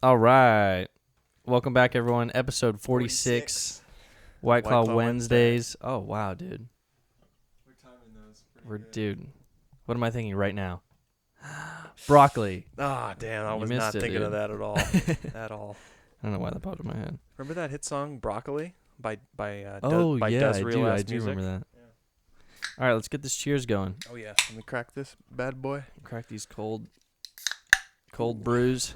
All right. Welcome back, everyone. Episode 46. White Claw Wednesdays. Oh, wow, dude. We're timing those. Dude, what am I thinking right now? Broccoli. Ah, damn. I You was missed not it, thinking dude. of that at all. At all. I don't know why that popped in my head. Remember that hit song, Broccoli? By Yeah, Does I Real do. Ass I do Music? remember that. Yeah. All right, let's get this cheers going. Oh, yeah. Let me crack this bad boy. Crack these cold brews.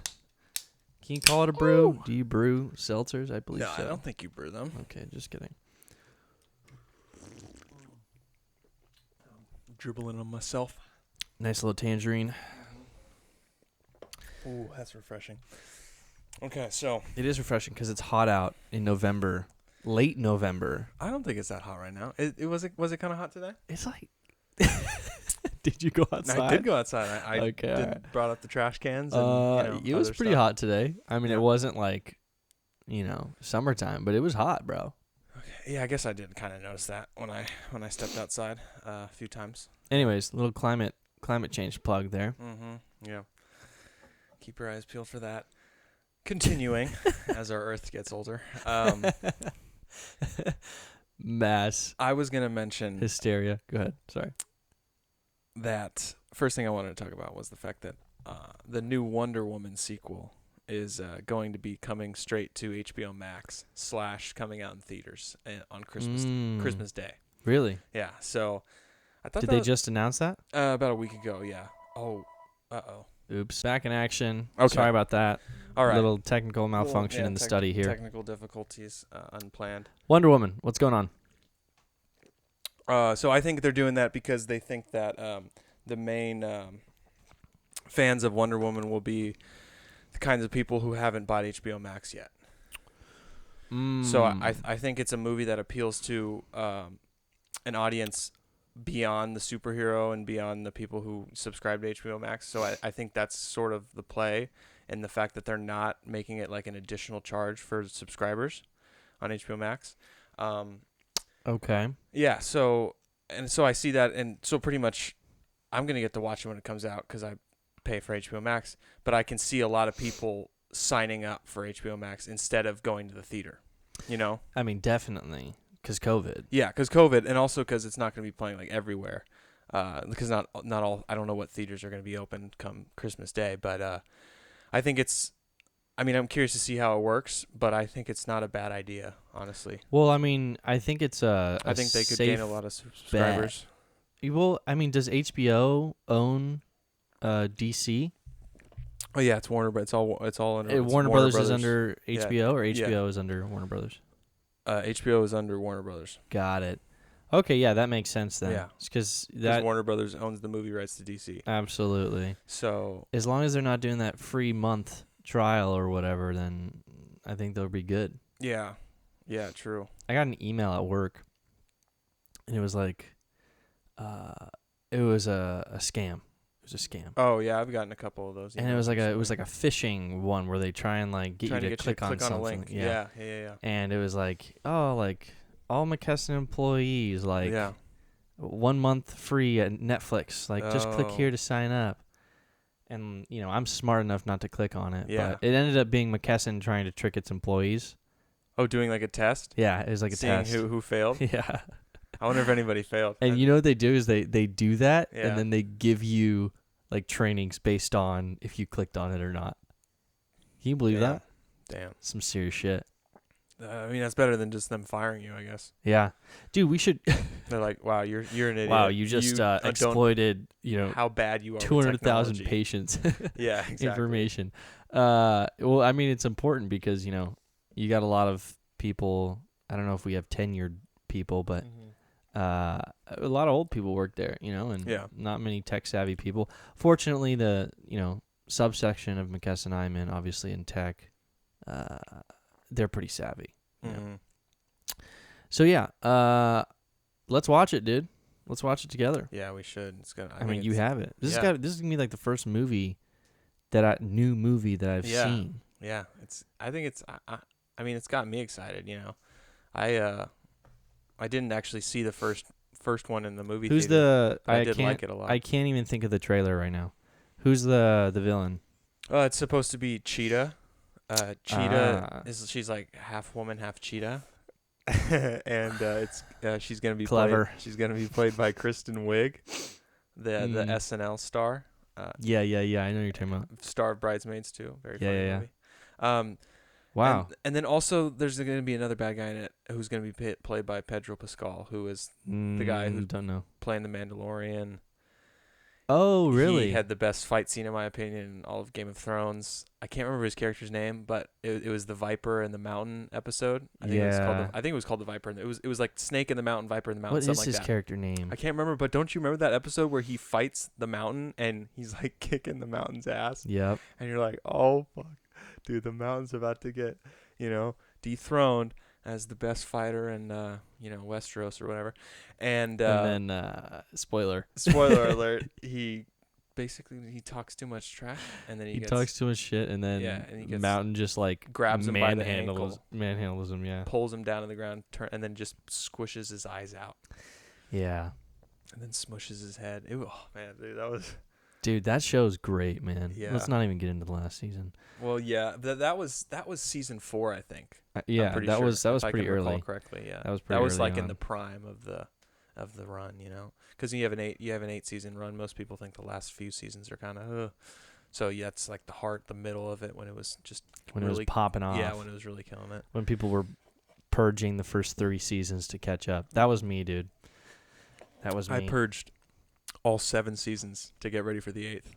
Can you call it a brew? Ooh. Do you brew seltzers? I believe No, so. I don't think you brew them. Okay, just kidding. Dribbling on myself. Nice little tangerine. Ooh, that's refreshing. Okay, so It is refreshing because it's hot out in November, late November. I don't think it's that hot right now. Was it kind of hot today? It's like, did you go outside? I did go outside. I Okay, all right. brought up the trash cans. And, it was other pretty stuff. hot today. I mean, Yeah. it wasn't like, summertime, but it was hot, bro. Okay. Yeah, I guess I did kind of notice that when I stepped outside a few times. Anyways, little climate change plug there. Mm-hmm. Yeah. Keep your eyes peeled for that. Continuing as our Earth gets older. Mass I was gonna mention hysteria. Go ahead. Sorry. that first thing I wanted to talk about was the fact that the new Wonder Woman sequel is going to be coming straight to HBO Max / coming out in theaters on Christmas Day. Really? Yeah. So I thought Did they just announce that? about a week ago. Yeah. Oh. Uh-oh. Oops. Back in action. Okay. Sorry about that. All right. Little technical malfunction in the study here. Technical difficulties, unplanned. Wonder Woman. What's going on? So I think they're doing that because they think that the main fans of Wonder Woman will be the kinds of people who haven't bought HBO Max yet. So I think it's a movie that appeals to an audience beyond the superhero and beyond the people who subscribe to HBO Max. So I think that's sort of the play, and the fact that they're not making it like an additional charge for subscribers on HBO Max. Okay. Yeah, so I see that, and so pretty much I'm going to get to watch it when it comes out because I pay for HBO Max, but I can see a lot of people signing up for HBO Max instead of going to the theater, you know? I mean, definitely, because COVID. Yeah, because COVID, and also because it's not going to be playing like everywhere, because not all, I don't know what theaters are going to be open come Christmas Day, but I think I'm curious to see how it works, but I think it's not a bad idea, honestly. Well, I mean, I think it's a I think they could safe gain a lot of subscribers. Well, I mean, does HBO own DC? Oh yeah, it's Warner, but it's all under it's Warner Brothers is under Yeah. HBO, or Yeah. HBO is under Warner Brothers? HBO is under Warner Brothers. Got it. Okay, yeah, that makes sense then. Yeah. Because Because Warner Brothers owns the movie rights to DC. Absolutely. So As long as they're not doing that free month trial or whatever, then I think they'll be good. yeah, true. I got an email at work, and it was like, it was a scam. It was a scam. Oh yeah, I've gotten a couple of those. And it was like a phishing one where they try and like get Trying you to to get click on a something. link. Yeah. And it was like, oh, like all McKesson employees, like Yeah. 1 month free at Netflix. Like just click Oh. here to sign up. And I'm smart enough not to click on it. Yeah. But it ended up being McKesson trying to trick its employees. Oh, doing like a test? Yeah, it was like a Seeing test. who failed? Yeah. I wonder if anybody failed. And you know what they do is they do that, Yeah. and then they give you like trainings based on if you clicked on it or not. Can you believe that? Damn. Some serious shit. I mean, that's better than just them firing you, I guess. Yeah, dude, we should. They're like, wow, you're an idiot. Wow, you just don't exploited how bad you are. 200,000 with patients Yeah, exactly. information. Well, I mean, it's important because you got a lot of people. I don't know if we have tenured people, but a lot of old people work there, and not many tech savvy people. Fortunately, the subsection of McKesson I'm in, obviously in tech, they're pretty savvy. So yeah, let's watch it, dude. Let's watch it together. Yeah, we should. It's gonna. I mean, you have it. This yeah. is gonna be like the first movie new movie that I've seen. Yeah, I think it's. I mean, it's got me excited. I didn't actually see the first one in the movie. Who's theater, the? I did like it a lot. I can't even think of the trailer right now. Who's the villain? It's supposed to be Cheetah. Cheetah she's like half woman, half cheetah. And she's gonna be clever. She's gonna be played by Kristen Wiig, the SNL star. Yeah. I know you're talking about. Star of Bridesmaids too. Very funny movie. Wow. And then also there's going to be another bad guy in it who's going to be played by Pedro Pascal, who is the guy who's playing the Mandalorian. Oh, really? He had the best fight scene, in my opinion, in all of Game of Thrones. I can't remember his character's name, but it was the Viper in the Mountain episode. I think it was called the Viper. And it was like Snake in the Mountain, Viper in the Mountain. What is his character name? I can't remember, but don't you remember that episode where he fights the mountain and he's like kicking the mountain's ass? Yep. And you're like, oh fuck, dude, the mountain's about to get, dethroned as the best fighter in Westeros or whatever. And then spoiler alert, he talks too much trash, and then he talks too much shit, and then Mountain just like grabs him by the ankle, manhandles him, pulls him down to the ground, and then just squishes his eyes out. Yeah. And then smushes his head. Oh man, dude, that was. Dude, that show's great, man. Yeah. Let's not even get into the last season. Well, yeah, that was season 4, I think. Yeah, that was pretty early. If I can recall correctly, yeah. That was pretty early like on. in the prime of the run, because you have an 8-season run. Most people think the last few seasons are kind of, so yeah, it's like the middle of it when it was just it was popping off. Yeah, when it was really killing it. When people were purging the first 3 seasons to catch up. That was me, dude. That was me. I purged all 7 seasons to get ready for the 8th.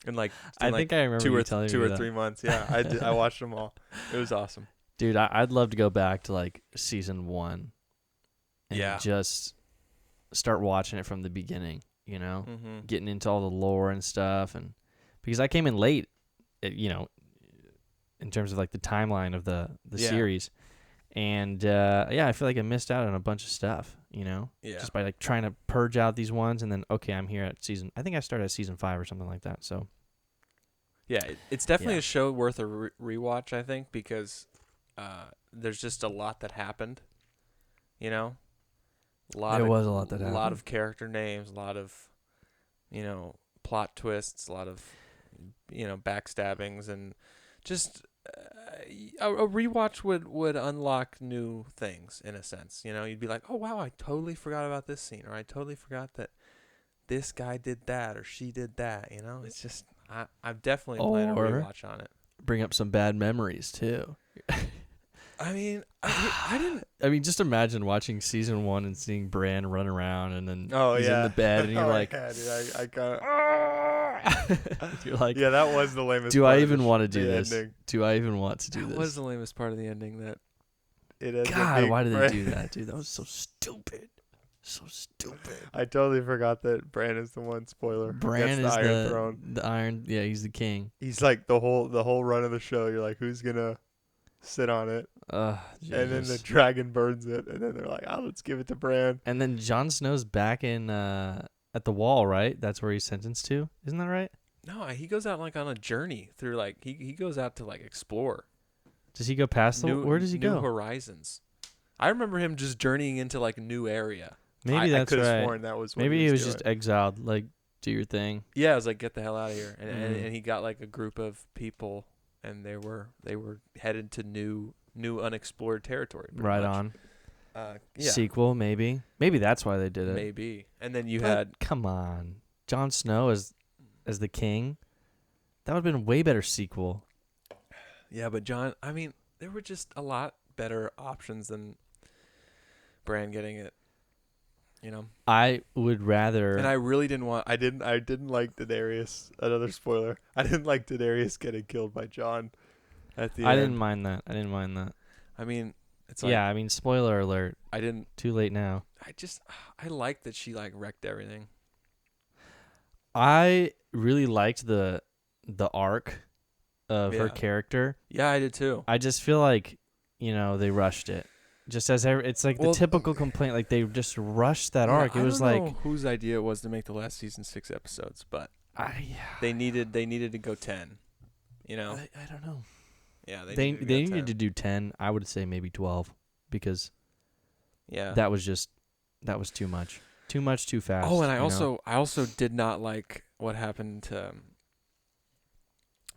And I think I remember 2 or 3 that. months. Yeah, I watched them all. It was awesome. Dude, I'd love to go back to like season 1 and just start watching it from the beginning, getting into all the lore and stuff. And because I came in late, in terms of like the timeline of the series. And I feel like I missed out on a bunch of stuff, just by like trying to purge out these ones. And then, okay, I'm here at I think I started at season 5 or something like that. So, yeah, it's definitely a show worth a rewatch, I think, because there's just a lot that happened, There was a lot that happened. A lot of character names, a lot of, plot twists, a lot of, backstabbings, and just a rewatch would unlock new things in a sense. You'd be like, oh wow, I totally forgot about this scene, or I totally forgot that this guy did that or she did that. It's just I'm definitely planning a rewatch on it. Bring up some bad memories too. I mean, I didn't. I mean, just imagine watching season 1 and seeing Bran run around, and then he's in the bed, and you're like, yeah, dude, I got. You're like, yeah, that was the lamest. Do I even want to do this? Do I even want to do this? That was the lamest part of the ending. That it. God, why did they do that, dude? That was so stupid. So stupid. I totally forgot that Bran is the one. Spoiler. Bran is the Iron Throne. The Iron. Yeah, he's the king. He's like the whole run of the show. You're like, who's gonna sit on it? And then the dragon burns it, and then they're like, oh, let's give it to Bran. And then Jon Snow's back in at the wall, right? That's where he's sentenced to. Isn't that right? No, he goes out like on a journey through he goes out to like explore. Does he go past where does he go? New horizons. I remember him just journeying into like a new area. Maybe that's right. I could have sworn that was what maybe he was doing. Just exiled, like do your thing. Yeah, I was like, get the hell out of here. And he got like a group of people, and they were headed to new unexplored territory. Right much. On. Yeah. Sequel, maybe that's why they did it. Maybe. And then you had come on, Jon Snow as the king. That would have been a way better sequel. Yeah, but I mean, there were just a lot better options than Bran getting it. I would rather. And I really didn't want. I didn't like Daenerys. Another spoiler. I didn't like Daenerys getting killed by Jon at the end. I didn't mind that. I mean, it's like, yeah. I mean, spoiler alert. I didn't. Too late now. I liked that she like wrecked everything. I really liked the arc of her character. Yeah, I did too. I just feel like they rushed it. Just as it's like the typical complaint, like they just rushed that arc. It was I don't like know whose idea it was to make the last season 6 episodes, but they needed to go 10. I don't know. Yeah, they needed to do 10. I would say maybe 12 because that was too much. Too much too fast. Oh, and I also did not like what happened to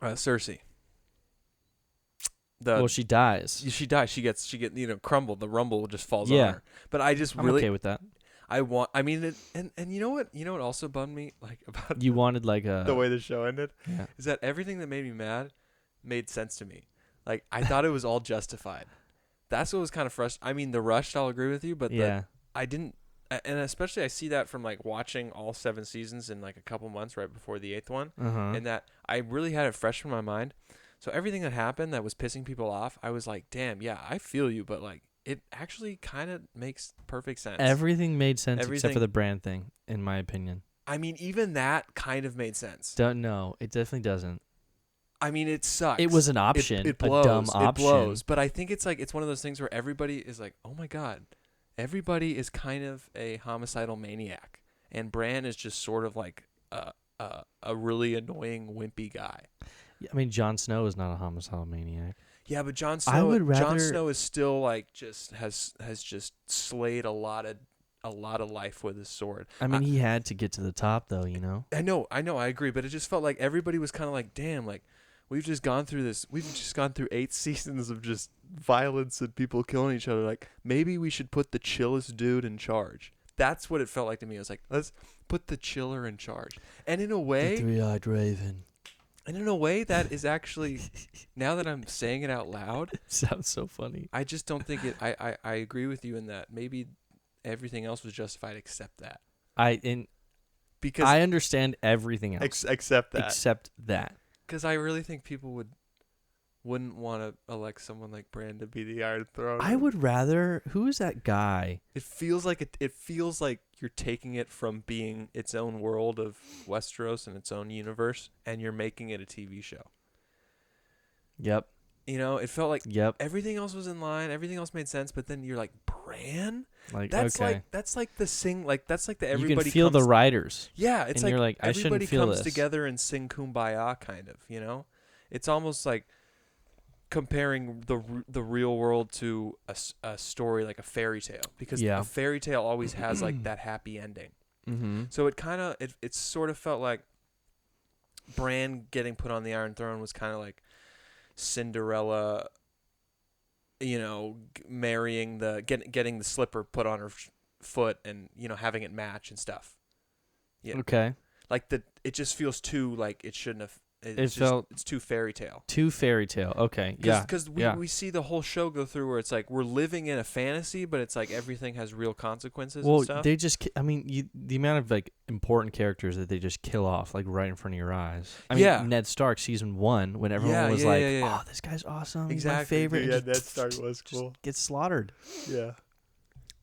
Cersei. well, she dies. She dies. She gets crumbled. The rumble just falls Yeah. on her. But I'm okay with that. And you know what also bummed me about You wanted like the way the show ended? Yeah. Is that everything that made me mad made sense to me. Like, I thought it was all justified. That's what was kind of frustrating. The rush, I'll agree with you, but I didn't, and especially I see that from like watching all 7 seasons in like a couple months right before the 8th one, and that I really had it fresh in my mind. So everything that happened that was pissing people off, I was like, damn, yeah, I feel you, but like it actually kind of makes perfect sense. Everything made sense except for the brand thing, in my opinion. Even that kind of made sense. No, it definitely doesn't. It sucks. It was an option, it blows. A dumb option. It blows, but I think it's one of those things where everybody is like, oh my God, everybody is kind of a homicidal maniac, and Bran is just sort of like a really annoying, wimpy guy. Yeah, Jon Snow is not a homicidal maniac. Yeah, but Jon Snow is still like just has just slayed a lot of life with his sword. He had to get to the top though, I know, I agree, but it just felt like everybody was kind of like, damn, like we've just gone through 8 seasons of just violence and people killing each other. Like, maybe we should put the chillest dude in charge. That's what it felt like to me. I was like, let's put the chiller in charge. And in a way, the three-eyed raven. And in a way, that is actually, now that I'm saying it out loud, sounds so funny. I just don't think it. I agree with you in that maybe everything else was justified except that. Because I understand everything else except that. Because I really think people wouldn't want to elect someone like Bran to be the Iron Throne. I would rather. Who is that guy? It feels like you're taking it from being its own world of Westeros and its own universe, and you're making it a TV show. Yep. It felt like everything else was in line, everything else made sense, but then you're like, Bran? That's like the everybody. You can feel the writers. Yeah, it's and you're like, I everybody shouldn't feel comes this. together and sing Kumbaya, kind of. It's almost like comparing the real world to a story like a fairy tale, because a fairy tale always has like that happy ending. Mm-hmm. So it sort of felt like Bran getting put on the Iron Throne was kind of like Cinderella, marrying getting the slipper put on her foot and having it match and stuff. Yeah. Okay. Like it just feels too like it shouldn't have. It's too fairy tale. Too fairy tale. Okay. Yeah. Because we see the whole show go through where it's like we're living in a fantasy, but it's like everything has real consequences. Well, and stuff. they just. The amount of like important characters that they just kill off like right in front of your eyes. Ned Stark season 1 when everyone was oh, this guy's awesome. Exactly. He's my favorite. Yeah, Ned Stark was cool. Gets slaughtered. Yeah.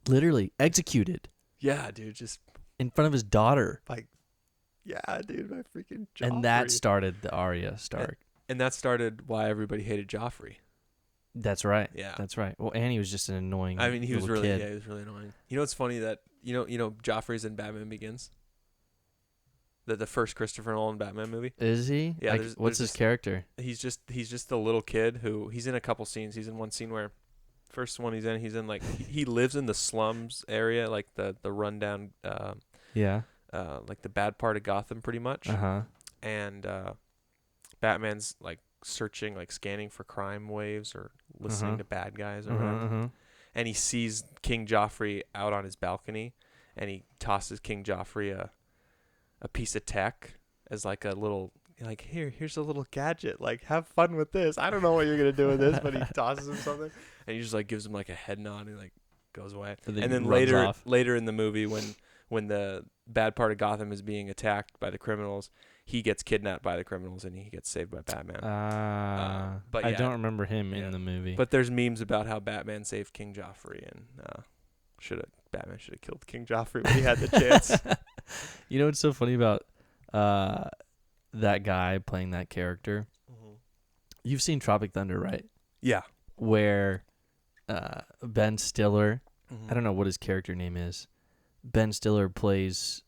Literally executed. Yeah, dude. Just in front of his daughter. Like. Yeah, dude, my freaking Joffrey. And that started the Arya Stark. And that started why everybody hated Joffrey. That's right. Yeah. That's right. Well, and he was just an annoying he was really kid. Yeah, he was really annoying. It's funny that Joffrey's in Batman Begins? The first Christopher Nolan Batman movie? Is he? Yeah, what's his character? He's just the little kid who he's in a couple scenes. He's in one scene where first one he's in like he lives in the slums area, like the rundown like the bad part of Gotham, pretty much. And Batman's like searching, like scanning for crime waves or listening to bad guys or whatever. And he sees King Joffrey out on his balcony, and he tosses King Joffrey a piece of tech as like a little, like, here's a little gadget, like, have fun with this. I don't know what you're gonna do with this, but he tosses him something, and he just like gives him like a head nod, and he like goes away. And then later in the movie, when the bad part of Gotham is being attacked by the criminals, he gets kidnapped by the criminals and he gets saved by Batman. But I don't remember him in the movie. But there's memes about how Batman saved King Joffrey, and Batman should have killed King Joffrey when he had the chance. You know what's so funny about that guy playing that character? Mm-hmm. You've seen Tropic Thunder, right? Yeah. Where Ben Stiller, mm-hmm. I don't know what his character name is. Ben Stiller plays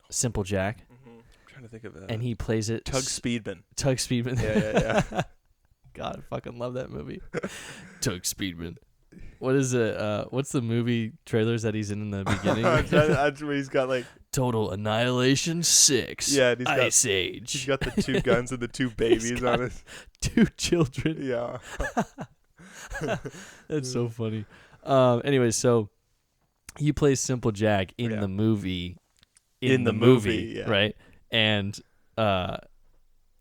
Simple Jack. Mm-hmm. I'm trying to think of it. And he plays it. Tug Speedman. Yeah. God, I fucking love that movie. Tug Speedman. What is it? What's the movie trailers that he's in the beginning? That's where he's got like Total Annihilation 6. Yeah, and Ice Age. He's got the 2 guns and the 2 babies on it. 2 children. Yeah. That's so funny. Anyway, so he plays Simple Jack in the movie. In the movie, yeah. Right? And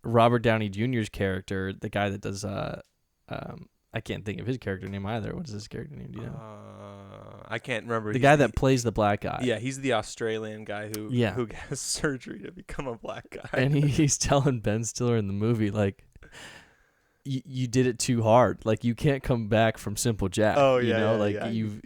Robert Downey Jr.'s character, the guy that does I can't think of his character name either. What's his character name? Do you know? I can't remember. The guy that plays the black guy. Yeah, he's the Australian guy who has surgery to become a black guy. And he's telling Ben Stiller in the movie, like, you did it too hard. Like, you can't come back from Simple Jack. Oh, you yeah. know? Yeah, like, yeah. you've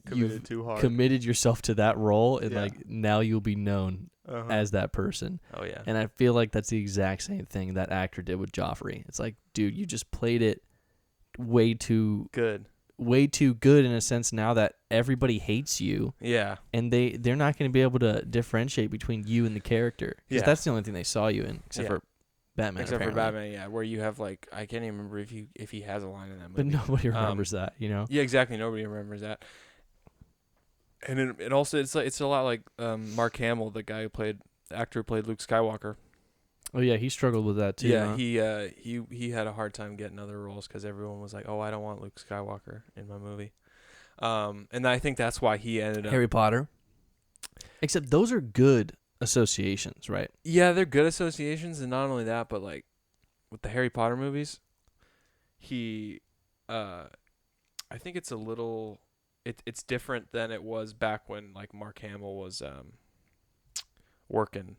committed too hard. Committed yourself to that role, and, like, now you'll be known as that person. Oh, yeah. And I feel like that's the exact same thing that actor did with Joffrey. It's like, dude, you just played it way too good in a sense now that everybody hates you. Yeah. And they're not going to be able to differentiate between you and the character. Because that's the only thing they saw you in, except for Batman. Except for Batman, yeah, where you have like, I can't even remember if he has a line in that movie. But nobody remembers that, you know? Yeah, exactly. Nobody remembers that. And it also it's a lot like Mark Hamill, the actor who played Luke Skywalker. Oh yeah, he struggled with that too. Yeah, huh? he had a hard time getting other roles because everyone was like, "Oh, I don't want Luke Skywalker in my movie," and I think that's why he ended up Harry Potter. Except those are good associations, right? Yeah, they're good associations, and not only that, but like with the Harry Potter movies, I think it's a little, it's different than it was back when like Mark Hamill was working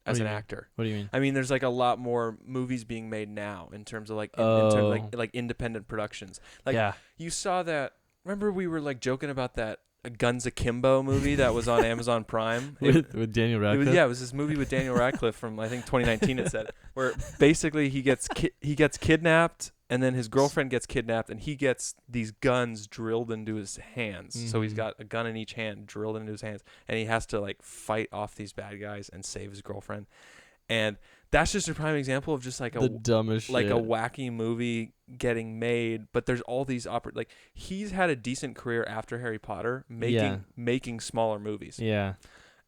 as an actor. What do you mean? I mean, there's like a lot more movies being made now in terms of like like independent productions. Like you saw that. Remember we were like joking about that Guns Akimbo movie that was on Amazon Prime with Daniel Radcliffe. It was this movie with Daniel Radcliffe from I think 2019. It said where basically he gets kidnapped and then his girlfriend gets kidnapped and he gets these guns drilled into his hands. Mm-hmm. So he's got a gun in each hand drilled into his hands and he has to like fight off these bad guys and save his girlfriend. And that's just a prime example of just like the dumbest like shit. A wacky movie getting made, but there's all these like he's had a decent career after Harry Potter making smaller movies. Yeah.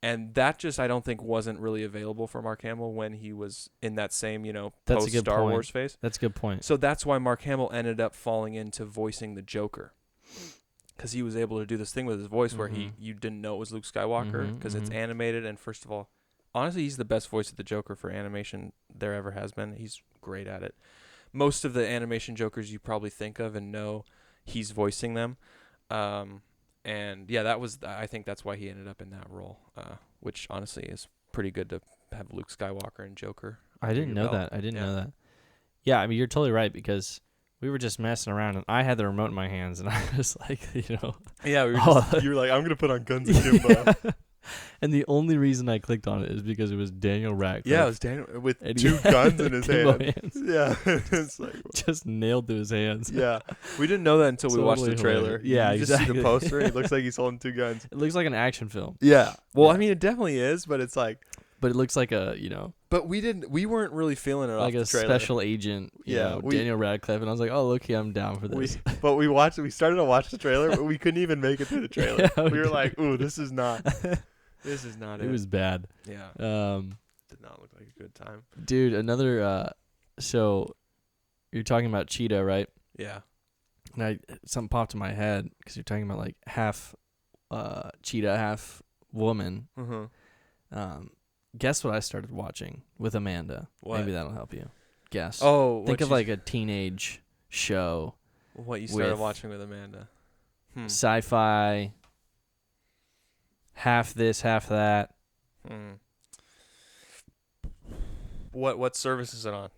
And that just I don't think wasn't really available for Mark Hamill when he was in that same, post Star Wars phase. That's a good point. So that's why Mark Hamill ended up falling into voicing the Joker. Cuz he was able to do this thing with his voice where you didn't know it was Luke Skywalker because it's animated, and first of all, honestly, he's the best voice of the Joker for animation there ever has been. He's great at it. Most of the animation Jokers you probably think of and know, he's voicing them. And yeah, I think that's why he ended up in that role, which honestly is pretty good to have Luke Skywalker and Joker. I didn't know that. Know that. Yeah, I mean, you're totally right because we were just messing around and I had the remote in my hands and I was like, Yeah, you were like, I'm going to put on Guns Akimbo. And the only reason I clicked on it is because it was Daniel Radcliffe. Yeah, it was Daniel with 2 guns in his hands. Yeah, it's like just nailed to his hands. Yeah, we didn't know that until we watched the trailer. Yeah, you just see the poster. It looks like he's holding 2 guns. It looks like an action film. Yeah. Well, I mean, it definitely is, but it's like. But it looks like a But we weren't really feeling it like off the trailer. Like a special agent. Daniel Radcliffe, and I was like, oh, look, I'm down for this. We started to watch the trailer, but we couldn't even make it through the trailer. We were like, ooh, this is not. This is not it. It was bad. Yeah. Did not look like a good time. Dude, another so you're talking about Cheetah, right? Yeah. And something popped in my head because you're talking about like half cheetah, half woman. Mm-hmm. Guess what I started watching with Amanda? What? Maybe that'll help you. Guess. Oh, think of like a teenage show. What you started watching with Amanda? Sci-fi. Half this, half that. What service is it on?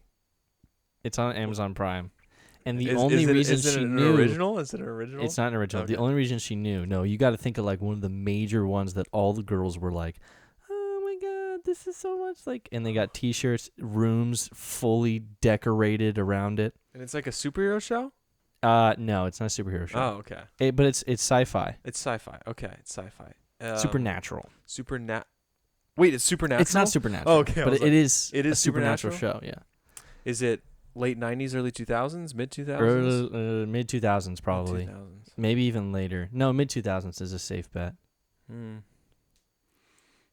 It's on Amazon Prime. And the only reason she knew... original? Is it an original? It's not an original. Okay. The only reason she knew... No, you got to think of like one of the major ones that all the girls were like, oh my God, this is so much like... And they got T-shirts, rooms fully decorated around it. And it's like a superhero show? No, it's not a superhero show. Oh, okay. But it's sci-fi. It's sci-fi. Okay, it's sci-fi. Supernatural. Wait, it's supernatural? It's not supernatural. Oh, okay. But it is a supernatural show, yeah. Is it late 90s, early 2000s, mid 2000s? Mid 2000s probably. Mid-2000s. Maybe even later. No, mid 2000s is a safe bet.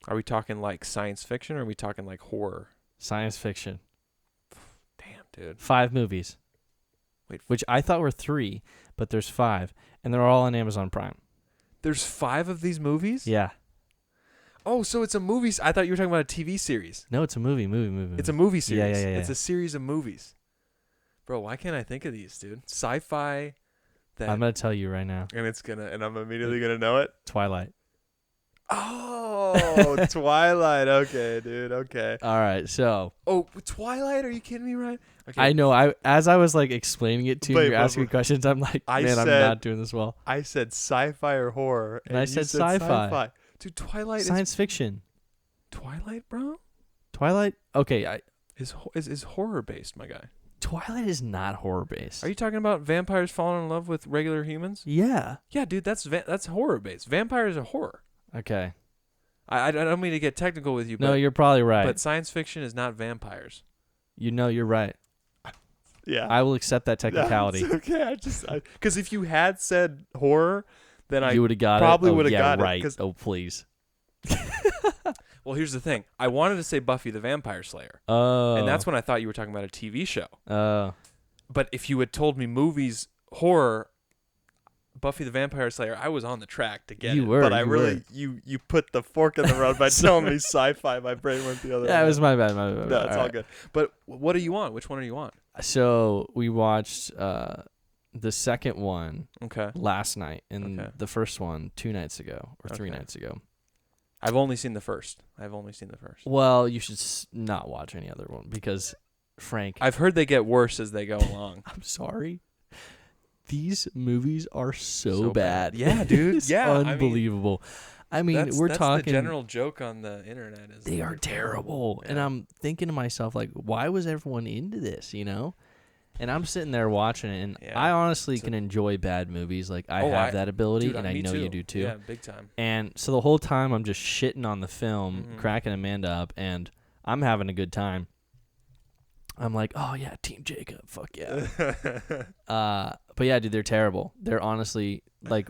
Are we talking like science fiction or are we talking like horror? Science fiction. Damn, dude. 5 movies. Wait. Which I thought were 3, but there's 5. And they're all on Amazon Prime. There's 5 of these movies? Yeah. Oh, so it's a movie. I thought you were talking about a TV series. No, it's a movie. It's a movie series. Yeah. It's a series of movies. Bro, why can't I think of these, dude? Sci-fi. I'm going to tell you right now. And I'm immediately going to know it. Twilight. Oh, Twilight. Okay, dude. Okay. All right, so. Oh, Twilight? Are you kidding me, Ryan? Okay. I know. As I was like explaining it to you, you're asking me questions. I'm like, I'm not doing this well. I said sci-fi or horror, and I said sci-fi. Dude, Twilight science fiction. Twilight, bro. Twilight. Okay, is horror based, my guy. Twilight is not horror based. Are you talking about vampires falling in love with regular humans? Yeah. Yeah, dude. That's horror based. Vampires are horror. Okay. I don't mean to get technical with you. No, you're probably right. But science fiction is not vampires. You're right. Yeah. I will accept that technicality. Yeah, okay. Because if you had said horror, then you would have got probably it. would have got right. it. Oh, please. Well, here's the thing. I wanted to say Buffy the Vampire Slayer. Oh. And that's when I thought you were talking about a TV show. Oh. But if you had told me movies, horror, Buffy the Vampire Slayer, I was on the track to get you it. Were, but you you put the fork in the road by telling me sci-fi. My brain went the other way. Yeah, it was my bad. No, it's all good. But what are you on? Which one are you on? So we watched the second one last night, and the first one 2 nights ago or 3 nights ago. I've only seen the first. Well, you should not watch any other one because, Frank, I've heard they get worse as they go along. I'm sorry. These movies are so bad. Yeah, dude. It's unbelievable. I mean, we're talking. That's the general joke on the internet. Is they are terrible. Yeah. And I'm thinking to myself, like, why was everyone into this, you know? And I'm sitting there watching it, and I honestly can enjoy bad movies. Like, I have that ability, dude, and I know you do too. Yeah, big time. And so the whole time I'm just shitting on the film, cracking Amanda up, and I'm having a good time. I'm like, oh, yeah, Team Jacob, fuck yeah. But, yeah, dude, they're terrible. They're honestly, like,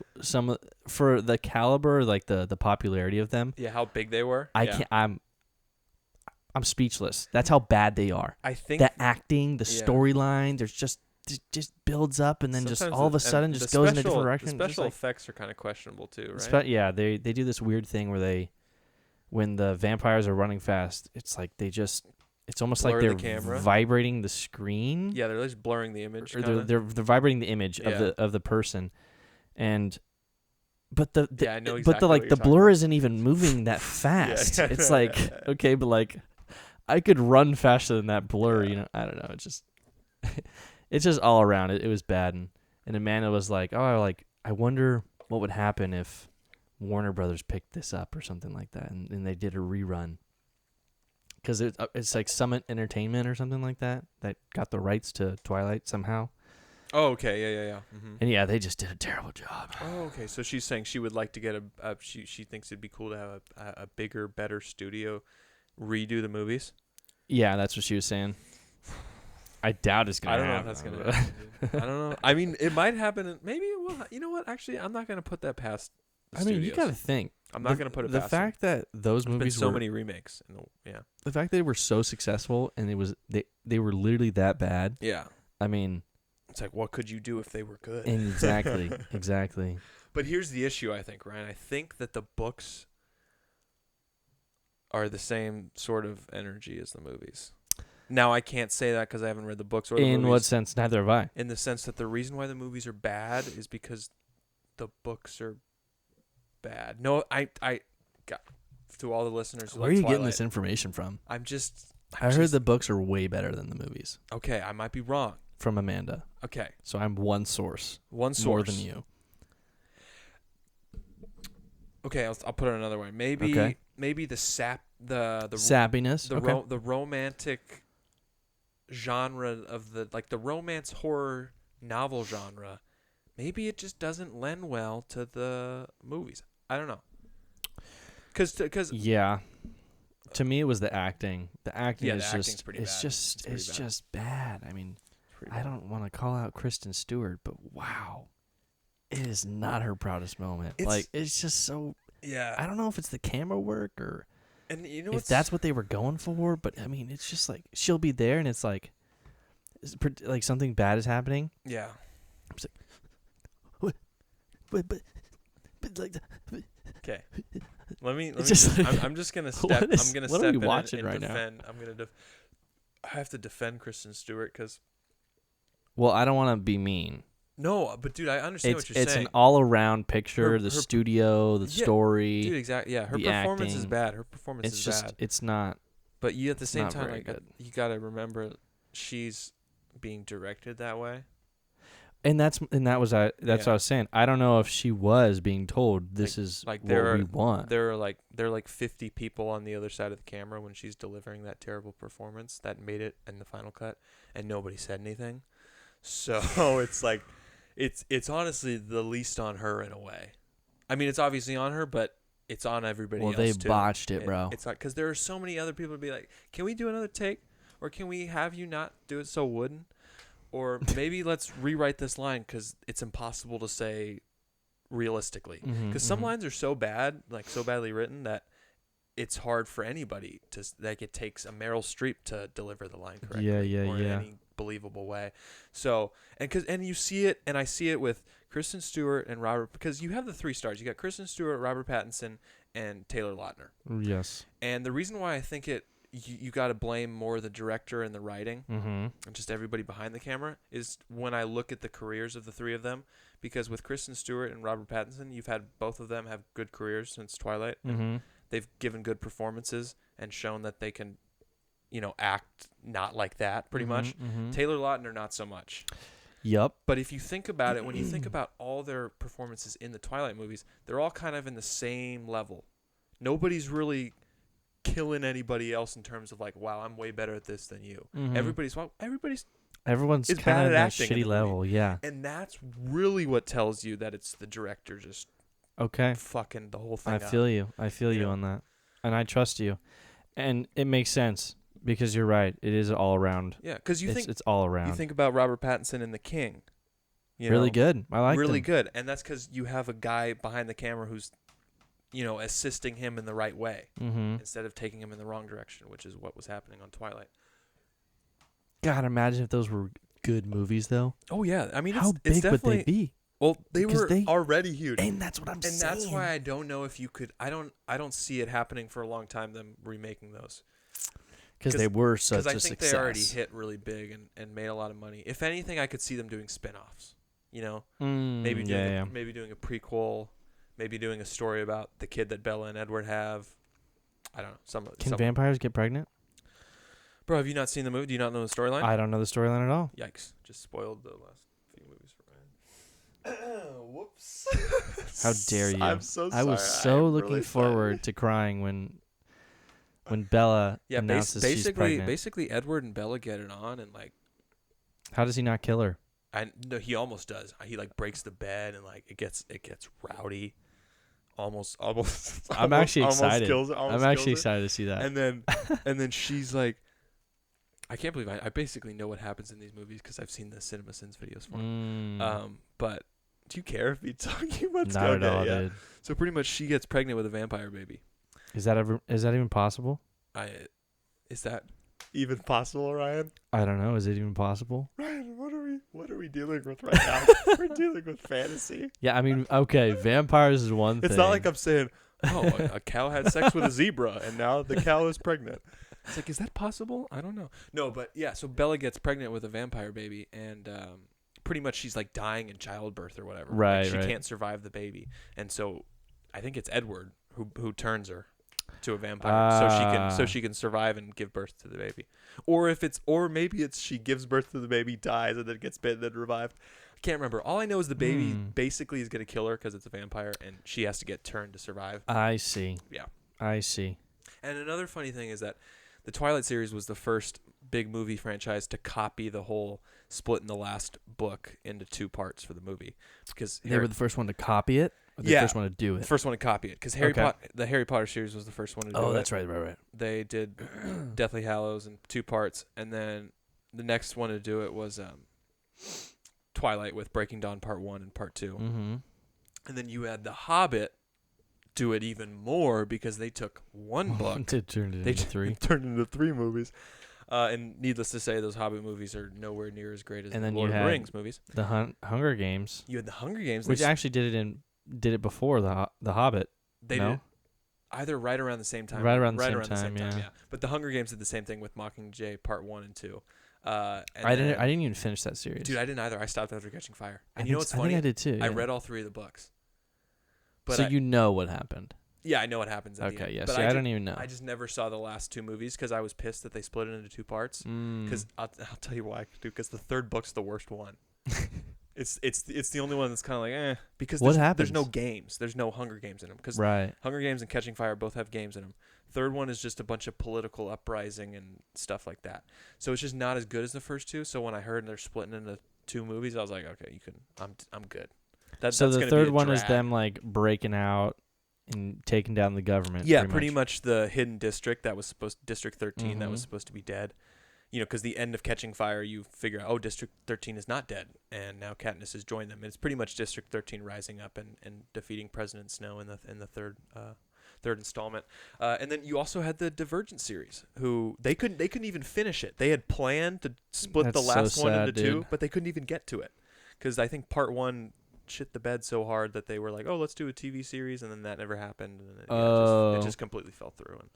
for the caliber, like, the popularity of them. Yeah, how big they were. I'm speechless. That's how bad they are. I think the acting, the storyline, there's just builds up and then just all of a sudden just goes in a different direction. The special effects are kind of questionable too, right? Yeah, they do this weird thing where when the vampires are running fast, it's like it's almost blur like they're vibrating the screen. Yeah, they're just blurring the image. Or they're vibrating the image of the person, but the blur isn't even moving that fast. It's like okay, but like I could run faster than that blur. You know, I don't know. It's just all around. It was bad, and Amanda was like, oh, I wonder what would happen if Warner Brothers picked this up or something like that, and they did a rerun. Because it's like Summit Entertainment or something like that got the rights to Twilight somehow. Oh, okay, yeah. Mm-hmm. And they just did a terrible job. Oh, okay. So she's saying she would like to get she thinks it'd be cool to have a bigger, better studio redo the movies. Yeah, that's what she was saying. I doubt it's gonna happen. I don't know if that's gonna happen. Dude. I don't know. I mean, it might happen. And maybe it will. You know what? Actually, I'm not gonna put that past the studios. You gotta think. I'm not gonna put it past the fact that those movies so many remakes. The fact that they were so successful and they were literally that bad. Yeah. I mean, it's like, what could you do if they were good? Exactly. But here's the issue, I think, Ryan. I think that the books are the same sort of energy as the movies. Now, I can't say that because I haven't read the books or the movies. In what sense? Neither have I. In the sense that the reason why the movies are bad is because the books are bad. No, I got to all the listeners. Where are you getting this information from? I heard the books are way better than the movies. Okay, I might be wrong. From Amanda. Okay. So I'm one source. More than you. Okay, I'll put it another way. Maybe the sappiness, the romantic genre of the romance horror novel genre. Maybe it just doesn't lend well to the movies. I don't know. Cause to me it was the acting. The acting is acting's pretty bad. It's just bad. I mean, I don't want to call out Kristen Stewart, but wow, it is not her proudest moment. It's just so. Yeah. I don't know if it's the camera work or And you know if that's what they were going for, but I mean, it's just like she'll be there, and it's like something bad is happening. Yeah. I'm just like, but like. Okay. Let me It's just. like, I'm just gonna step. I'm gonna what step are we in watching and right defend. I'm gonna. I have to defend Kristen Stewart because. Well, I don't want to be mean. No, but dude, I understand what you're saying. It's an all-around picture. The her studio, the story. Dude, exactly. Yeah, her the performance is acting. bad. Her performance It's is just. bad. It's not. But you at the same not time, very like good. you gotta remember, she's being directed that way. And that's what I was saying. I don't know if she was being told this is like what we want. There are like 50 people on the other side of the camera when she's delivering that terrible performance that made it in the final cut, and nobody said anything. So it's like, it's honestly the least on her in a way. I mean, it's obviously on her, but it's on everybody else too. Well, they botched it, bro. It's like, because there are so many other people to be like, can we do another take, or can we have you not do it so wooden? Or maybe let's rewrite this line because it's impossible to say realistically. Because some lines are so bad, like so badly written, that it's hard for anybody to, like, it takes a Meryl Streep to deliver the line correctly or in any believable way. So, and you see it, and I see it with Kristen Stewart and Robert, because you have the 3 stars. You got Kristen Stewart, Robert Pattinson, and Taylor Lautner. Yes. And the reason why I think you got to blame more the director and the writing and just everybody behind the camera is when I look at the careers of the 3 of them, because with Kristen Stewart and Robert Pattinson, you've had both of them have good careers since Twilight. They've given good performances and shown that they can, act not like that pretty much. Taylor Lautner, not so much. Yep. But if you think about it, when you think about all their performances in the Twilight movies, they're all kind of in the same level. Nobody's really killing anybody else in terms of like, wow, I'm way better at this than you. Everyone's kind of at that shitty level, yeah. And that's really what tells you that it's the director just fucking the whole thing I feel you on that, and I trust you, and it makes sense because you're right. It is all around. Yeah, because it's all around. You think about Robert Pattinson in The King. Really good. I like really good, and that's because you have a guy behind the camera who's assisting him in the right way instead of taking him in the wrong direction, which is what was happening on Twilight. God, imagine if those were good movies, though. Oh, yeah. I mean, how big would they be? Well, they were already huge. And that's what I'm saying. And that's why I don't know if you could... I don't see it happening for a long time, them remaking those. Because they were such a success. Because I think they already hit really big and made a lot of money. If anything, I could see them doing spin-offs. Maybe doing a prequel... Maybe doing a story about the kid that Bella and Edward have. I don't know. Can vampires get pregnant? Bro, have you not seen the movie? Do you not know the storyline? I don't know the storyline at all. Yikes. Just spoiled the last few movies for Ryan. Whoops. How dare you. I'm so sorry. I was so looking forward to crying when Bella announces she's pregnant. Basically, Edward and Bella get it on, and like... How does he not kill her? No, he almost does. He like breaks the bed, and like it gets rowdy. Almost. I'm actually excited. I'm actually excited to see that. And then she's like, I can't believe I basically know what happens in these movies because I've seen the CinemaSins videos for them. But do you care if we tell you what's going on? Not at all, dude. So pretty much, she gets pregnant with a vampire baby. Is that even possible? Is that even possible, Ryan? I don't know. Is it even possible? Ryan, what are we dealing with right now? We're dealing with fantasy. Yeah, I mean, okay, vampires is one thing. It's not like I'm saying, a cow had sex with a zebra and now the cow is pregnant. It's like, is that possible? I don't know. No, but yeah, so Bella gets pregnant with a vampire baby, and pretty much she's like dying in childbirth or whatever. Right, she can't survive the baby. And so I think it's Edward who turns her to a vampire so she can survive and give birth to the baby. Or maybe it's she gives birth to the baby, dies, and then gets bitten and revived. I can't remember. All I know is the baby basically is going to kill her because it's a vampire, and she has to get turned to survive. I see. Yeah. I see. And another funny thing is that the Twilight series was the first big movie franchise to copy the whole split in the last book into 2 parts for the movie. Because they were the first one to copy it? Or the first one to do it? The first one to copy it. Because the Harry Potter series was the first one to do it. Oh, that's right. They did Deathly Hallows in 2 parts. And then the next one to do it was Twilight with Breaking Dawn Part 1 and Part 2. Mm-hmm. And then you had The Hobbit do it even more because they took one book. They turned it into 3. Turned into 3 movies. And needless to say, those Hobbit movies are nowhere near as great as the Lord of the Rings movies. The Hunger Games. You had the Hunger Games, which actually did it before the Hobbit. They did either right around the same time. Right around the same time, yeah. But the Hunger Games did the same thing with Mockingjay Part 1 and 2. I didn't even finish that series. Dude, I didn't either. I stopped after Catching Fire. And you know what's I funny? think I did too. Yeah. I read all 3 of the books. But so you know what happened. Yeah, I know what happens at the end. Okay, yes. But I don't even know. I just never saw the last 2 movies because I was pissed that they split it into 2 parts. Because I'll tell you why, dude. Because the 3rd book's the worst one. It's the only one that's kind of like because there's no games. There's no Hunger Games in them. Because Hunger Games and Catching Fire both have games in them. 3rd one is just a bunch of political uprising and stuff like that. So it's just not as good as the first 2. So when I heard they're splitting into 2 movies, I was like, okay, you can. I'm good. So the 3rd one is them like breaking out and taking down the government. Yeah, pretty much the hidden district that was District 13 that was supposed to be dead. You know, because the end of Catching Fire, you figure out, District 13 is not dead, and now Katniss has joined them. And it's pretty much District 13 rising up and defeating President Snow in the third installment. And then you also had the Divergent series, who they couldn't even finish it. They had planned to split the last one into 2, but they couldn't even get to it because I think Part 1 shit the bed so hard that they were like, oh, let's do a TV series, and then that never happened, and it just completely fell through. And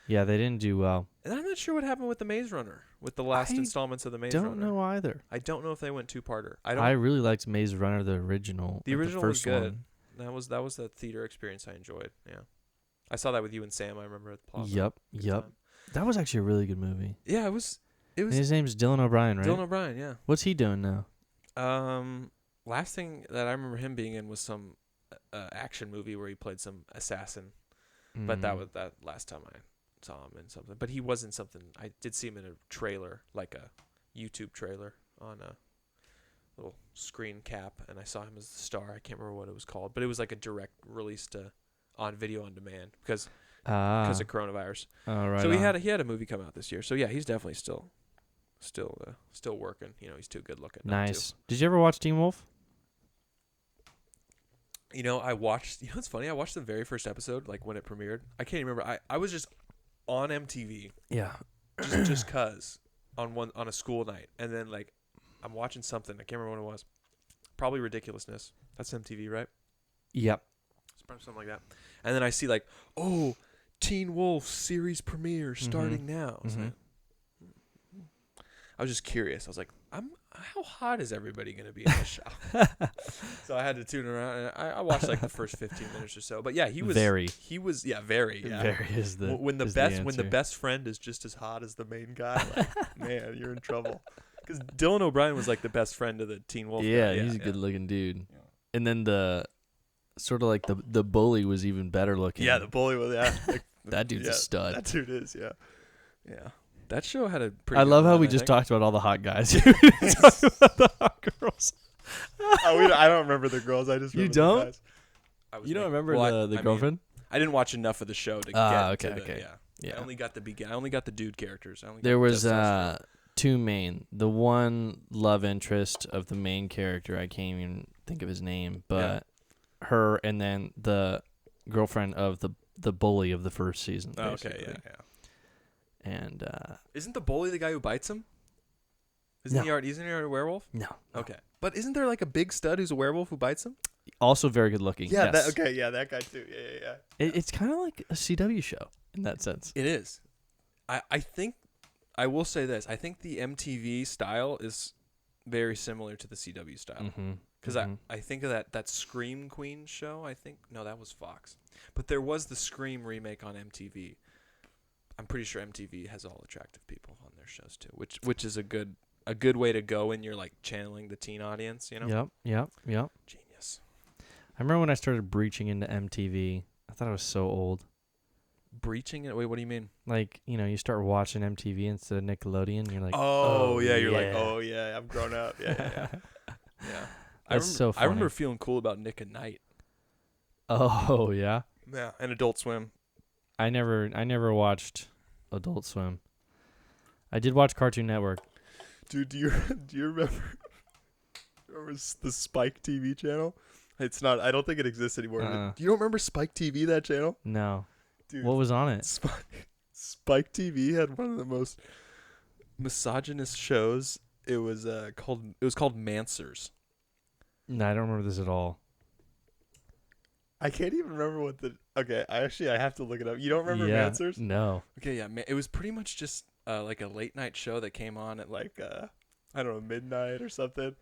yeah, they didn't do well. And I'm not sure what happened with the Maze Runner, with the last installments of the Maze Runner. Don't know either. I don't know if they went 2-parter. I really liked Maze Runner, the original. The original the first was good. One. That was the theater experience I enjoyed. Yeah, I saw that with you and Sam. I remember at the plaza. Yep. That was actually a really good movie. Yeah, it was. And his name's Dylan O'Brien, right? Dylan O'Brien, yeah. What's he doing now? Last thing that I remember him being in was some action movie where he played some assassin. But that was that last time I saw him in something. But he was in something. I did see him in a trailer, like a YouTube trailer on a little screen cap, and I saw him as the star. I can't remember what it was called, but it was like a direct release on video on demand because of coronavirus. Oh, right. So he had a movie come out this year. So yeah, he's definitely still working. You know, he's too good looking. Nice. Did you ever watch Teen Wolf? You know, I watched. You know, it's funny. I watched the very first episode, like when it premiered. I can't even remember. I was just on MTV. Yeah. just cause on a school night, and then like I'm watching something. I can't remember what it was. Probably Ridiculousness. That's MTV, right? Yep. Something like that. And then I see like, oh, Teen Wolf series premiere starting now. I was just curious. I was like, how hot is everybody going to be in this show? So I had to tune around, and I watched like the first 15 minutes or so. But yeah, he was very. Very is the when the best friend is just as hot as the main guy. Like, man, you're in trouble. Because Dylan O'Brien was like the best friend of the Teen Wolf. Yeah, he's a good looking dude. Yeah. And then the sort of like the bully was even better looking. Yeah, the bully was like, that dude's a stud. That dude is, yeah. That show had a pretty. I love how we just talked about all the hot guys. Talk about the hot girls. I don't remember the girls. I just remember the guys. You don't remember the girlfriend? I didn't watch enough of the show to get to the. Yeah. I only got the dude characters. There was two main. The one love interest of the main character, I can't even think of his name, but her, and then the girlfriend of the bully of the first season. Oh, okay, yeah. And isn't the bully the guy who bites him? Isn't he a werewolf? No. Okay. But isn't there like a big stud who's a werewolf who bites him? Also very good looking. Yeah, yes. That guy too. Yeah. It's kind of like a CW show in that sense. It is. I think I will say this. I think the MTV style is very similar to the CW style. Because I think of that Scream Queen show. No, that was Fox. But there was the Scream remake on MTV. I'm pretty sure MTV has all attractive people on their shows too, which is a good way to go when you're like channeling the teen audience, you know? Yep. Genius. I remember when I started breaching into MTV. I thought I was so old. Breaching it? Wait, what do you mean? Like, you know, you start watching MTV instead of Nickelodeon, and you're like, you're like, oh yeah, I've grown up. Yeah. That's so funny. I remember feeling cool about Nick at Night. Oh yeah. Yeah, and Adult Swim. I never watched Adult Swim. I did watch Cartoon Network. Dude, do you remember the Spike TV channel? It's not. I don't think it exists anymore. Uh-uh. Do you remember Spike TV? That channel? No. Dude, What was on it? Spike TV had one of the most misogynist shows. It was called Mansers. No, I don't remember this at all. I can't even remember what the. Okay, I have to look it up. You don't remember Yeah, Mansers? no. Okay, yeah, it was pretty much just like a late night show that came on at like I don't know, midnight or something.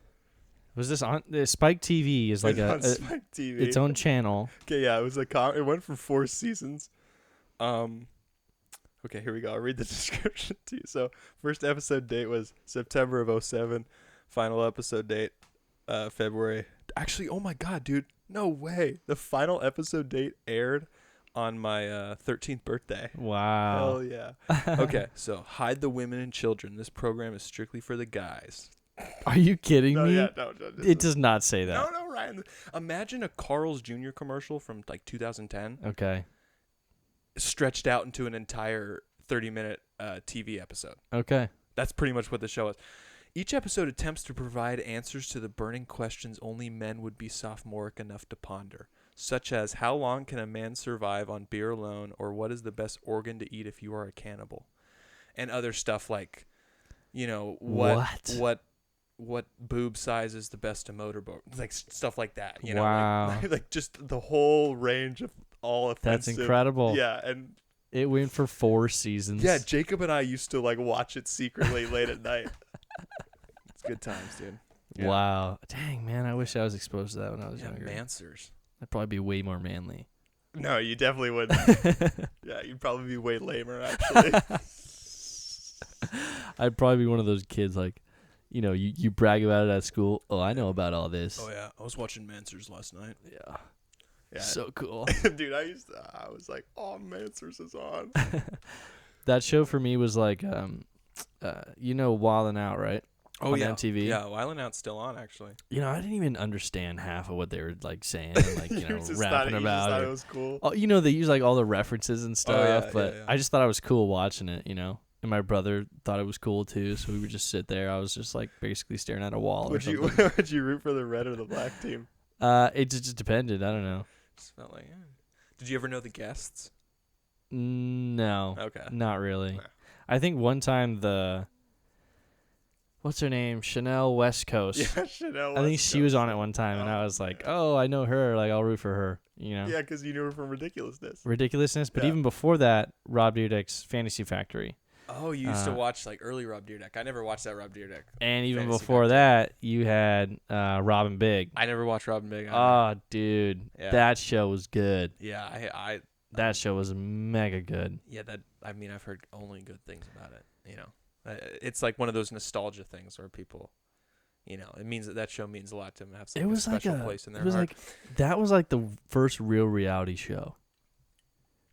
Was this on Spike TV? Is like on Spike TV. its own channel. Okay, yeah, it was it went for 4 seasons. Okay, here we go. I'll read the description to you. So, first episode date was September of 2007. Final episode date, February. Actually, oh my God, dude. No way. The final episode date aired on my 13th birthday. Wow. Hell yeah. Okay, so hide the women and children. This program is strictly for the guys. Are you kidding me? Yeah, no, it does not say that. No, Ryan. Imagine a Carl's Jr. commercial from like 2010. Okay. Stretched out into an entire 30-minute TV episode. Okay. That's pretty much what the show is. Each episode attempts to provide answers to the burning questions only men would be sophomoric enough to ponder, such as how long can a man survive on beer alone, or what is the best organ to eat if you are a cannibal, and other stuff like, you know, what boob size is the best to motorboat, like stuff like that. You know, wow. like just the whole range of all offensive. That's incredible. Yeah, and it went for 4 seasons. yeah, Jacob and I used to like watch it secretly late at night. It's good times, dude. Yeah. Wow. Dang, man, I wish I was exposed to that when I was younger. Mansers. I'd probably be way more manly. No, you definitely wouldn't. Yeah, you'd probably be way lamer, actually. I'd probably be one of those kids like, you know, you brag about it at school. Oh, I know about all this. Oh, yeah. I was watching Mansers last night. Yeah. Yeah. So cool. Dude, I was like, oh, Mansers is on. That show for me was like, you know, Wildin' Out, right? Oh, on yeah. MTV. Yeah, Wildin' Out's still on, actually. You know, I didn't even understand half of what they were like saying, like, you know, You rapping about just thought it. it was cool. Oh, you know, they use like all the references and stuff, but yeah. I just thought it was cool watching it, you know. And my brother thought it was cool too, so we would just sit there. I was just like basically staring at a wall. Would you root for the red or the black team? It just depended. I don't know. Just felt like, yeah. Did you ever know the guests? No. Okay. Not really. Nah. I think one time what's her name? Chanel West Coast. Yeah, Chanel. I think she was on it one time, and I was like, oh, I know her. Like, I'll root for her. You know. Yeah, because you knew her from Ridiculousness. Ridiculousness, but Yeah. even before that, Rob Dyrdek's Fantasy Factory. Oh, you used to watch like early Rob Dyrdek. I never watched that Rob Dyrdek. And even Fantasy before Factory. that, you had Robin Big. I never watched Robin Big. Oh, dude, Yeah. that show was good. Yeah, That show was mega good. yeah, I've heard only good things about it. You know, it's like one of those nostalgia things where people, you know, it means that show means a lot to them. Have It was a special place in their heart. That was like the first real reality show.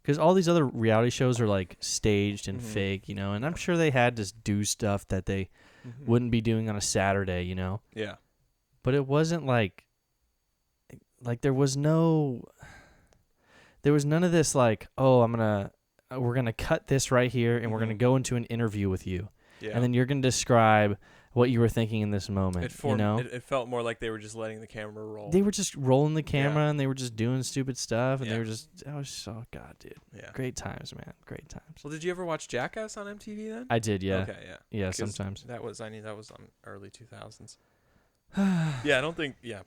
Because all these other reality shows are like staged and fake, you know, and I'm sure they had to do stuff that they wouldn't be doing on a Saturday, you know. Yeah. But it wasn't like there was none of this like, oh, we're gonna cut this right here and we're gonna go into an interview with you, Yeah. and then you're gonna describe what you were thinking in this moment. You know, it felt more like they were just letting the camera roll. they were just rolling the camera Yeah. and they were just doing stupid stuff, and Yeah. they were just, I was so, God, dude, Yeah. great times, man, great times. Well, did you ever watch Jackass on MTV then? I did, yeah, Okay, yeah. yeah, 'Cause sometimes. that was on early 2000s. Yeah, I don't think. Yeah,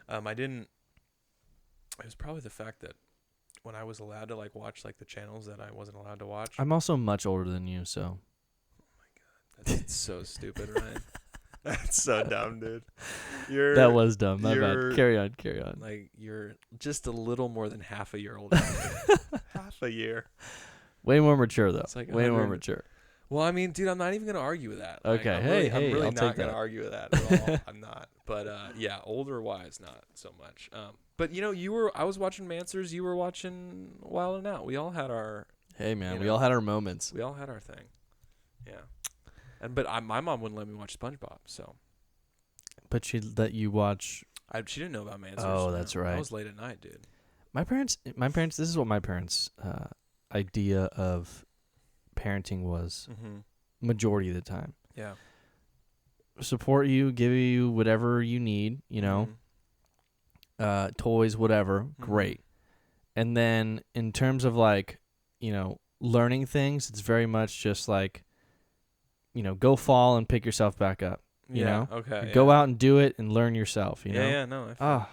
I didn't. It was probably the fact that when I was allowed to like watch like the channels that I wasn't allowed to watch. I'm also much older than you, so. That's so stupid, Ryan. That's so dumb, dude. That was dumb. My bad. Carry on. Like you're just a little more than half a year older than me. Half a year. Way more mature though. It's like way more 100 mature. Well, I mean, dude, I'm not even gonna argue with that. Like, Okay, I'm hey, really I'll not take gonna that. argue with that at all. I'm not. But yeah, older wise, not so much. But you know, I was watching Mansers. You were watching Wild 'N Out. We all had our. Hey man, You we know. all had our moments. We all had our thing. Yeah. But my mom wouldn't let me watch SpongeBob, so. But she let you watch. She didn't know about Mansers. Oh, that's right. I was late at night, dude. My parents. This is what my parents' idea of parenting was. Mm-hmm. Majority of the time, Yeah. support you, give you whatever you need. You know, toys, whatever, great. And then in terms of like, learning things, it's very much just like, go fall and pick yourself back up. You know? Okay. Go out and do it and learn yourself. You know? Yeah. No.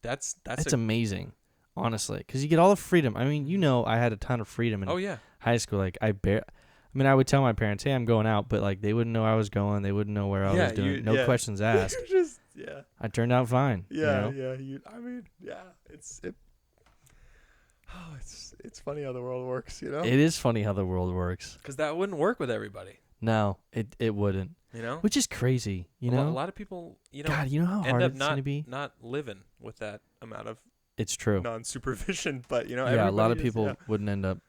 That's amazing, honestly, because you get all the freedom. I mean, I had a ton of freedom in high school. Like I would tell my parents, "Hey, I'm going out," but like they wouldn't know I was going. They wouldn't know where I was doing. No questions asked. I turned out fine. It's funny how the world works. It is funny how the world works. Because that wouldn't work with everybody. No, it wouldn't. Which is crazy. A lot of people, God, you know how hard it's gonna be not living with that amount of. It's true. Non-supervision, but a lot of people wouldn't end up.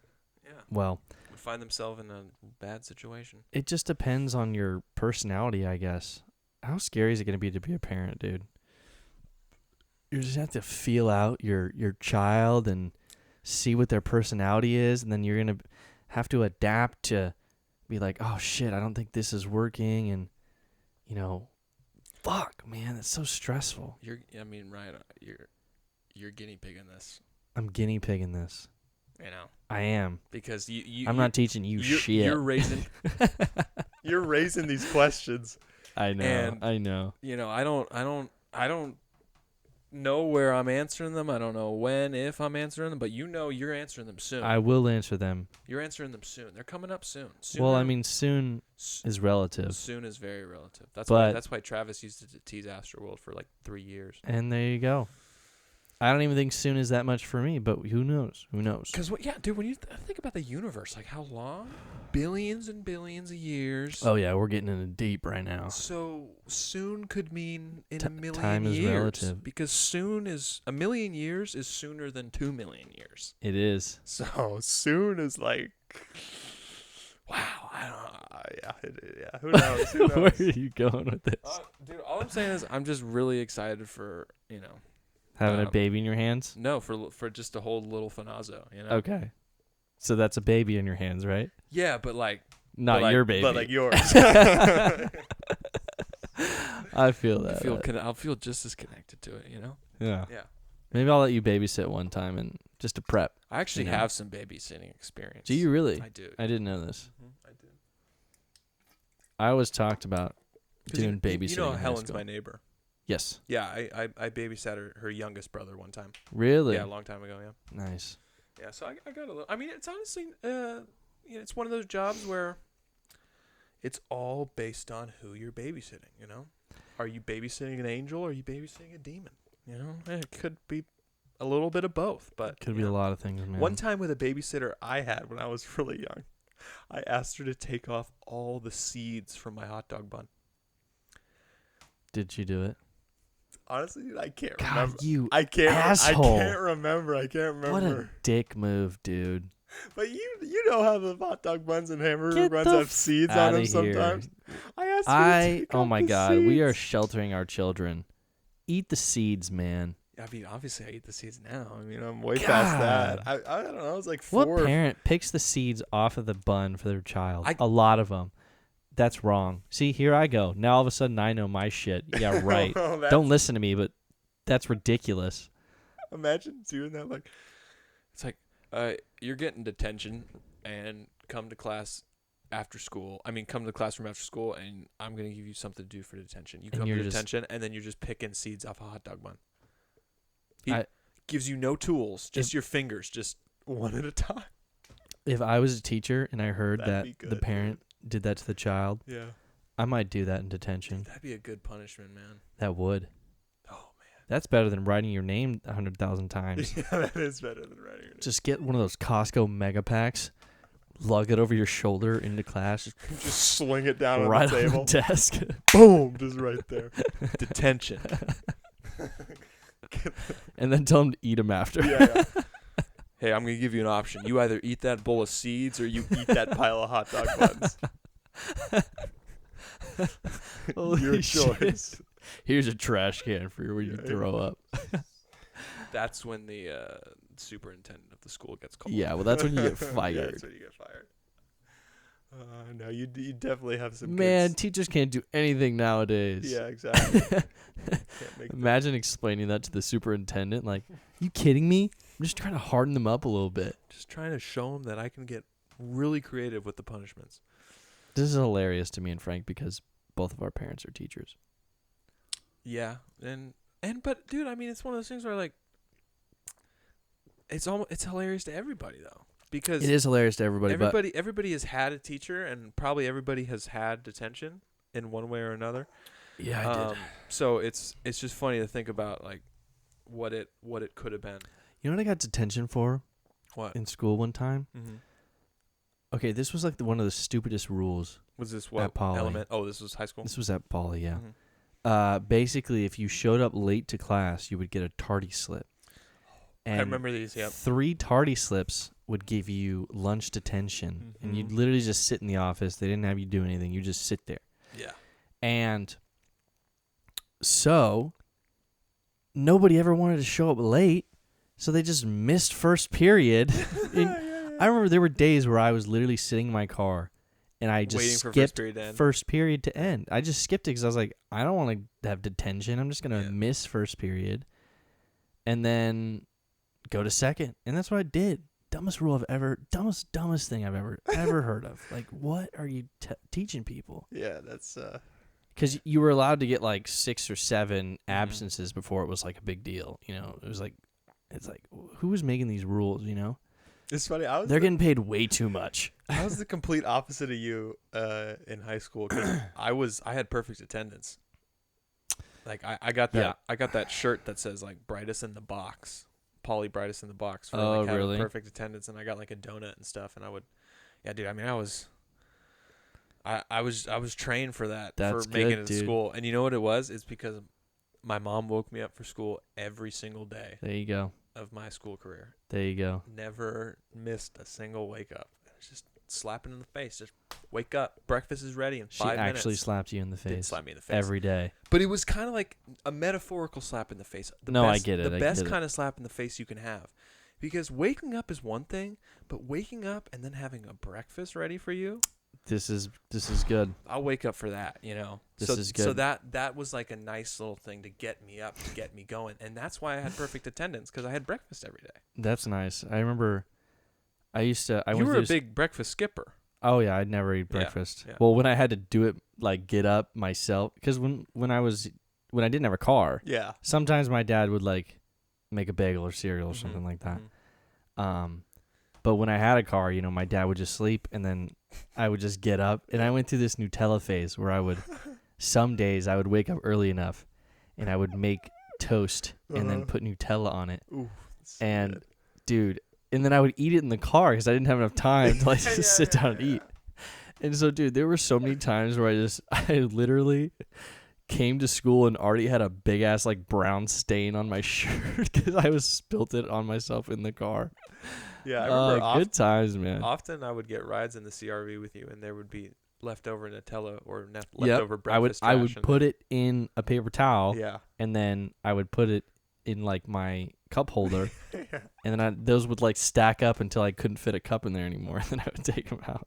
Yeah. Well. Would find themselves in a bad situation. It just depends on your personality, I guess. How scary is it gonna be to be a parent, dude? You just have to feel out your child and see what their personality is, and then you're gonna have to adapt to be like, oh shit, I don't think this is working, and fuck, man, that's so stressful. Ryan, you're guinea pigging this. I'm guinea pigging this. I am, because I'm not teaching you shit. You're raising these questions. I know. And, I know. I don't know where I'm answering them. I don't know if I'm answering them, but you're answering them soon. I will answer them. You're answering them soon. They're coming up soon. Soon is relative. Soon is very relative. That's why Travis used to tease Astroworld for like 3 years. And there you go. I don't even think soon is that much for me, but who knows? Who knows? Because, dude, when you think about the universe, like how long? Billions and billions of years. Oh, yeah, we're getting into deep right now. So soon could mean in a million time years. Time is relative. Because a million years is sooner than 2 million years. It is. So soon is like, wow, I don't know. Who knows? Where are you going with this? Dude, all I'm saying is I'm just really excited for, having a baby in your hands? No, for just to hold little Fanazo, Okay. So that's a baby in your hands, right? Yeah, but like... Not your baby. But like yours. I feel that. I'll feel just as connected to it, Yeah. Yeah. Maybe I'll let you babysit one time and just to prep. I actually have some babysitting experience. Do you really? I do. I didn't know this. I do. I always talked about doing babysitting. Helen's my neighbor. Yes. Yeah, I babysat her youngest brother one time. Really? Yeah, a long time ago, yeah. Nice. Yeah, so I got a little... I mean, it's honestly... it's one of those jobs where it's all based on who you're babysitting, Are you babysitting an angel or are you babysitting a demon? It could be a little bit of both, but... Could be a lot of things, man. One time with a babysitter I had when I was really young, I asked her to take off all the seeds from my hot dog bun. Did you do it? Honestly, dude, I can't God, remember. You asshole. I can't remember. What a dick move, dude. But you know how the hot dog buns and hamburger buns have seeds on them sometimes. I asked her to take oh off my the God, seeds. we are sheltering our children. Eat the seeds, man. I mean, obviously I eat the seeds now. I mean, I'm way past that. I don't know. I was like 4. What parent picks the seeds off of the bun for their child? A lot of them. That's wrong. See, here I go. Now all of a sudden I know my shit. Yeah, right. Don't listen to me, but that's ridiculous. Imagine doing that. Like, it's like, you're getting detention and come to class after school. I mean, come to the classroom after school, and I'm going to give you something to do for detention. You come to detention, and then you're just picking seeds off a hot dog bun. He gives you no tools, just your fingers, just one at a time. If I was a teacher and I heard that the parent did that to the child, I might do that in detention. That'd be a good punishment, man. That would. Oh, man. That's better than writing your name 100,000 times. Yeah, that is better than writing your name. Just get one of those Costco mega packs, lug it over your shoulder into class. Just sling it down right on the table. On the desk. Boom, just right there. Detention. And then tell them to eat them after. Yeah. Hey, I'm going to give you an option. You either eat that bowl of seeds or you eat that pile of hot dog buns. Your choice. Shit. Here's a trash can for you where you throw up. That's when the superintendent of the school gets called. Yeah, well, that's when you get fired. Yeah, that's when you get fired. No, you definitely have some. Man, kids. teachers can't do anything nowadays. Yeah, exactly. Can't make Imagine explaining that to the superintendent. Like, you kidding me? I'm just trying to harden them up a little bit. Just trying to show them that I can get really creative with the punishments. This is hilarious to me and Frank because both of our parents are teachers. Yeah, but dude, I mean, it's one of those things where like, it's hilarious to everybody though, because It is hilarious to everybody. Everybody has had a teacher, and probably everybody has had detention in one way or another. Yeah, I did. So it's just funny to think about like what it could have been. You know what I got detention for? What? In school one time? Mm-hmm. Okay, this was like one of the stupidest rules. Was this what at Poly. element? Oh, this was high school? This was at Poly, yeah. Mm-hmm. Basically, if you showed up late to class, you would get a tardy slip. And I remember these, yep. 3 tardy slips would give you lunch detention. Mm-hmm. And you'd literally just sit in the office. They didn't have you do anything. You just sit there. Yeah. And so nobody ever wanted to show up late. So they just missed first period. I remember there were days where I was literally sitting in my car and I just skipped first period to end. I just skipped it because I was like, I don't want to have detention. I'm just going to miss first period and then go to second. And that's what I did. Dumbest thing I've ever heard of. Like, what are you teaching people? Yeah, that's... Because you were allowed to get like 6 or 7 absences before it was like a big deal. You know, it's like, who was making these rules, you know? It's funny. They're getting paid way too much. I was the complete opposite of you in high school because I had perfect attendance. Like I got that I got that shirt that says like brightest in the box, Poly brightest in the box for like having perfect attendance, and I got like a donut and stuff, and I would, dude. I mean, I was trained for that. That's for making good, it to dude. school, and you know what it was? It's because my mom woke me up for school every single day. There you go. Of my school career. There you go. Never missed a single wake up. It's just slapping in the face. Just wake up. Breakfast is ready in 5 minutes. She actually slapped you in the face. Did slap me in the face. Every day. But it was kind of like a metaphorical slap in the face. I get it. The best kind of slap in the face you can have. Because waking up is one thing, but waking up and then having a breakfast ready for you. This is good. I'll wake up for that, you know. This is good. So that was like a nice little thing to get me up, to get me going. And that's why I had perfect attendance, because I had breakfast every day. That's nice. I remember you were a big breakfast skipper. Oh, yeah. I'd never eat breakfast. Yeah. Well, when I had to do it, like get up myself, because when I didn't have a car, sometimes my dad would like make a bagel or cereal or something like that. But when I had a car, you know, my dad would just sleep and then I would just get up. And I went through this Nutella phase where some days I would wake up early enough and I would make toast and then put Nutella on it. Ooh, and dude, and then I would eat it in the car because I didn't have enough time to like just sit down and eat. And so, dude, there were so many times where I literally came to school and already had a big ass like brown stain on my shirt because I was spilt it on myself in the car. Yeah, I remember. Good times, man. Often I would get rides in the CRV with you, and there would be leftover Nutella or leftover breakfast. I would put it in a paper towel. Yeah. And then I would put it in like my cup holder, and then those would like stack up until I couldn't fit a cup in there anymore. And then I would take them out.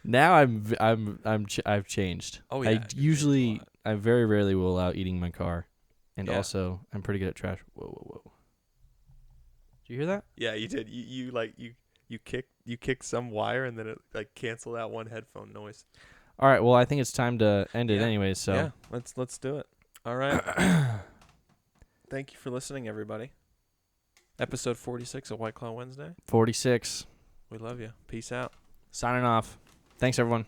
Now I've changed. Oh yeah. I very rarely will allow eating in my car, and also I'm pretty good at trash. Whoa. Did you hear that? Yeah, you did. You kicked some wire and then it like canceled out one headphone noise. All right. Well, I think it's time to end it anyway. So yeah, let's do it. All right. Thank you for listening, everybody. Episode 46 of White Claw Wednesday. 46. We love you. Peace out. Signing off. Thanks, everyone.